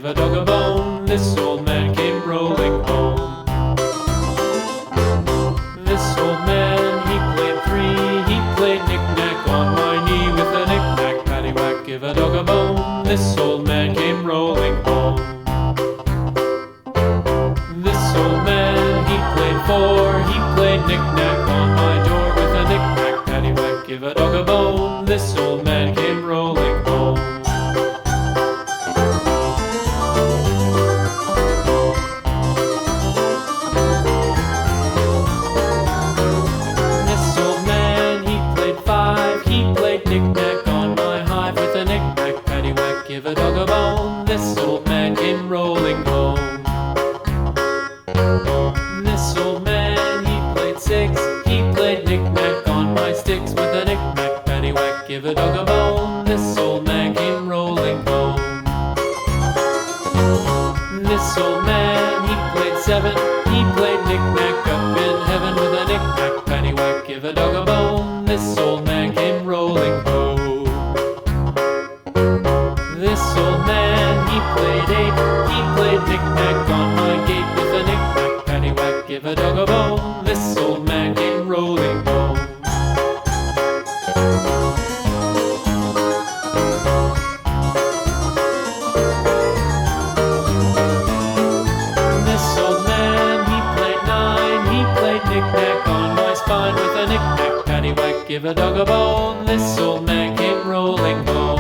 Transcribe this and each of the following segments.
give a dog a bone. This old man came rolling home. This old man, he played three. He played knick-knack on my knee with a knick-knack, paddywhack, give a dog a bone. This old man came rolling home. This old man, he played four. He played knick-knack on my door with a knick-knack, paddywhack, give a dog a bone. This old man came rolling home. This old man, he played five. He played knick-knack on my hive with a knick-knack, paddywhack, give a dog a bone. This old man came rolling home. This old man, he played six. He played knick-knack on my sticks with a knick-knack, paddywhack, give a dog a bone. This old man came rolling home. This old man, he played seven. He played knick-knack up in heaven with a knick-knack, paddywhack, give a dog a bone. This old man came rolling home. This old man, he played eight. He played knick-knack on my gate with a knick-knack, paddywhack, give a dog a bone. This old man came rolling home. This old man, he played nine. He played knick-knack on my spine with a knick-knack, paddywhack, give a dog a bone. This old man came rolling home.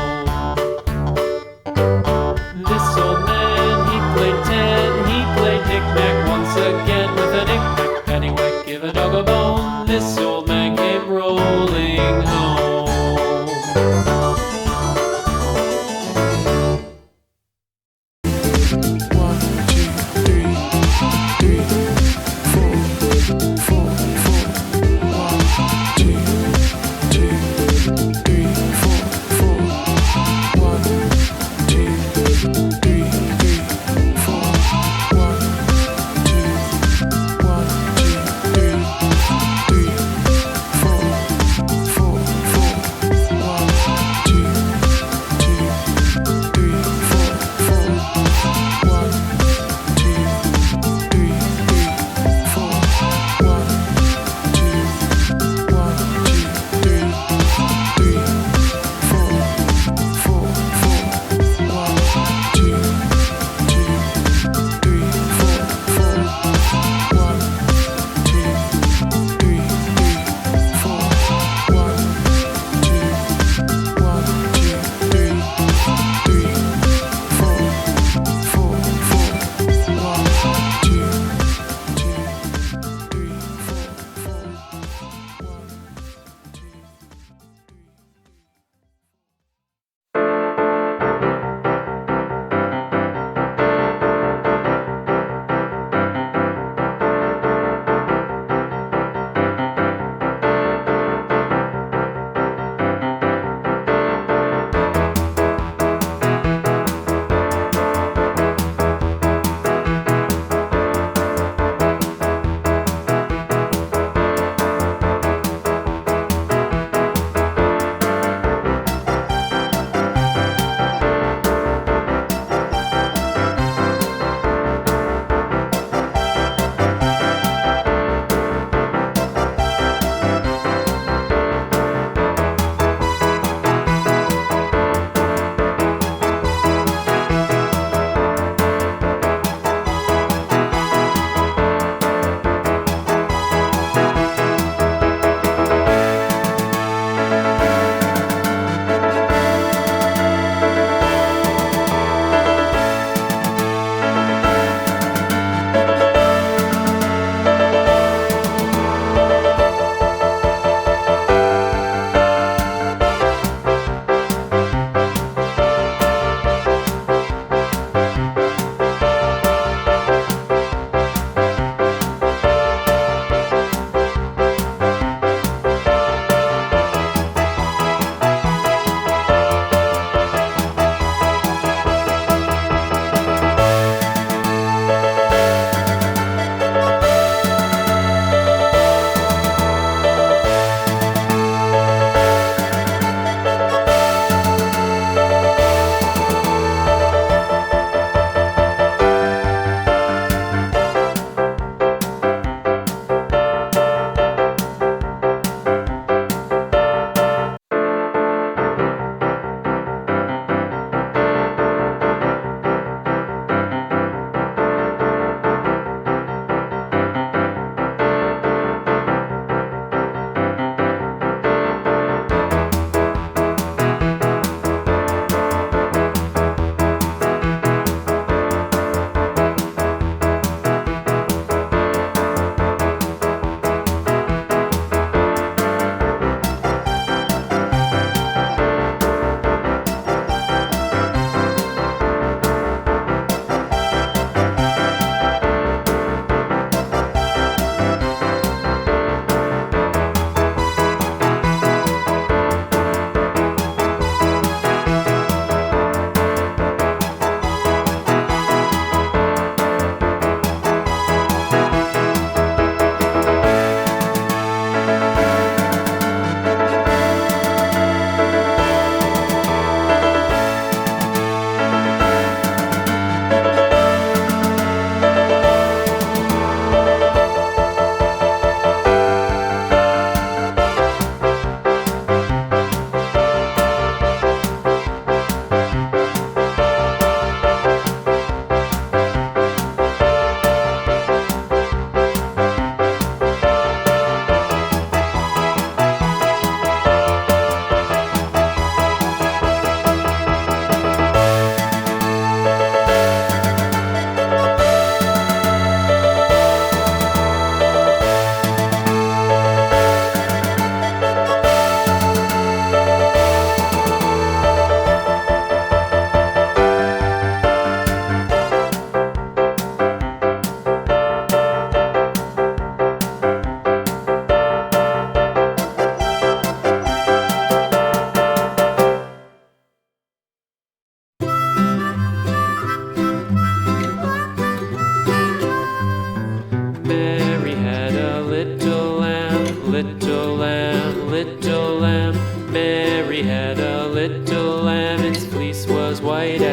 This old man, he played ten. He played knick-knack once again with a knick-knack, paddywhack, give a dog a bone. This old man came rolling home. One, two, three, three, four, four, four. One, two, two, three, four, four.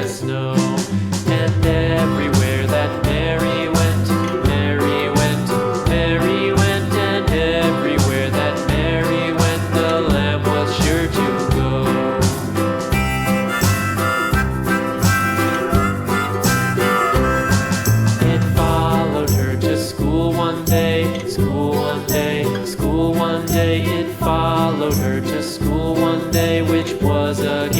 as snow. And everywhere that Mary went, Mary went, Mary went, and everywhere that Mary went, the lamb was sure to go. It followed her to school one day, school one day, school one day. It followed her to school one day, which was a